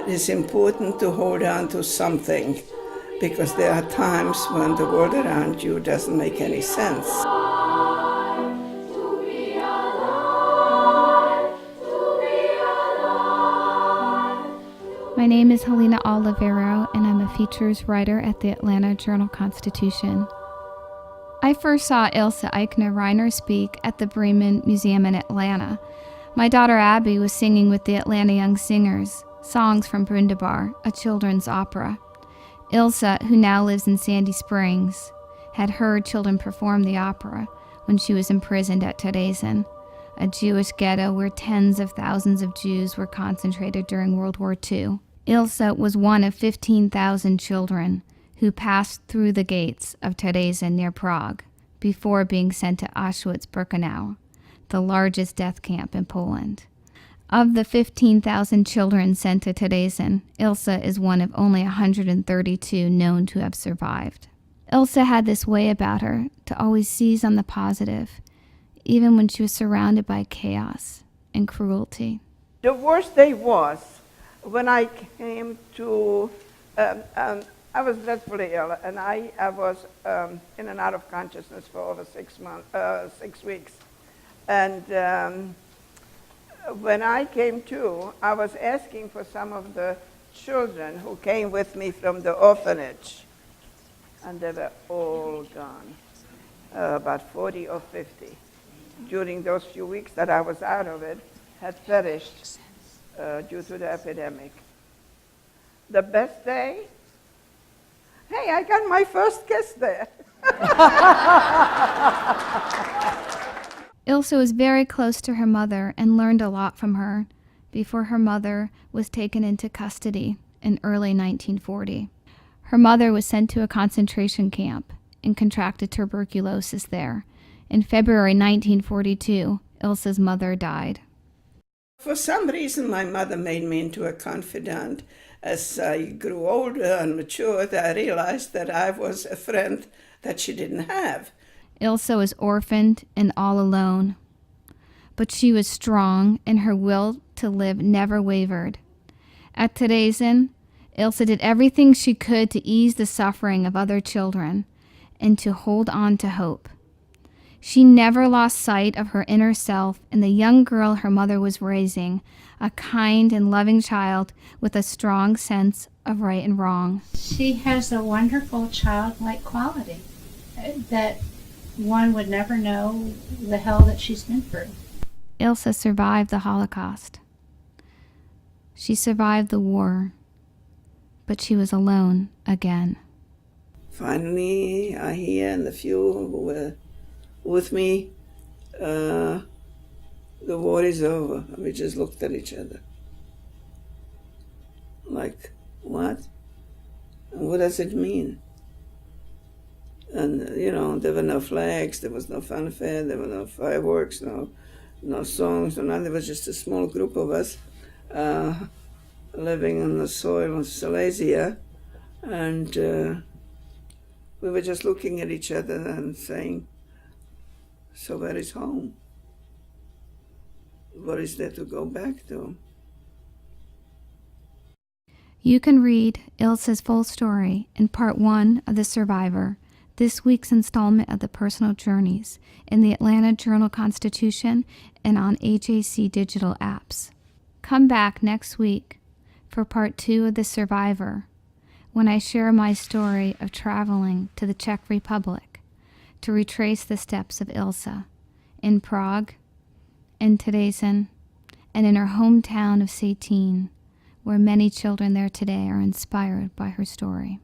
It is important to hold on to something, because there are times when the world around you doesn't make any sense. My name is Helena Olivero, and I'm a features writer at the Atlanta Journal-Constitution. I first saw Ilse Eichner-Reiner speak at the Bremen Museum in Atlanta. My daughter Abby was singing with the Atlanta Young Singers, songs from Brundabar, a children's opera. Ilse, who now lives in Sandy Springs, had heard children perform the opera when she was imprisoned at Theresen, a Jewish ghetto where tens of thousands of Jews were concentrated during World War II. Ilse was one of 15,000 children who passed through the gates of Theresen near Prague before being sent to Auschwitz-Birkenau, the largest death camp in Poland. Of the 15,000 children sent to Theresen, Ilse is one of only 132 known to have survived. Ilse had this way about her to always seize on the positive, even when she was surrounded by chaos and cruelty. The worst day was when I came to, I was dreadfully ill, and I was in and out of consciousness for over 6 weeks. And when I came to, I was asking for some of the children who came with me from the orphanage, and they were all gone, about 40 or 50. During those few weeks that I was out of it, had perished due to the epidemic. The best day? Hey, I got my first kiss there. Ilse was very close to her mother and learned a lot from her before her mother was taken into custody in early 1940. Her mother was sent to a concentration camp and contracted tuberculosis there. In February 1942, Ilse's mother died. For some reason, my mother made me into a confidant. As I grew older and matured, I realized that I was a friend that she didn't have. Ilse was orphaned and all alone, but she was strong and her will to live never wavered. At Theresen, Ilse did everything she could to ease the suffering of other children and to hold on to hope. She never lost sight of her inner self and the young girl her mother was raising, a kind and loving child with a strong sense of right and wrong. She has a wonderful childlike quality that one would never know the hell that she's been through. Ilse survived the Holocaust. She survived the war, but she was alone again. Finally, I hear, and the few who were with me, the war is over. And we just looked at each other. Like, what? And what does it mean? And, you know, there were no flags, there was no fanfare, there were no fireworks, no songs, no nothing. There was just a small group of us living on the soil of Silesia. And we were just looking at each other and saying, so where is home? What is there to go back to? You can read Ilse's full story in part 1 of The Survivor, this week's installment of the Personal Journeys, in the Atlanta Journal-Constitution and on AJC digital apps. Come back next week for part 2 of The Survivor, when I share my story of traveling to the Czech Republic to retrace the steps of Ilse in Prague, in Theresen, and in her hometown of Sétín, where many children there today are inspired by her story.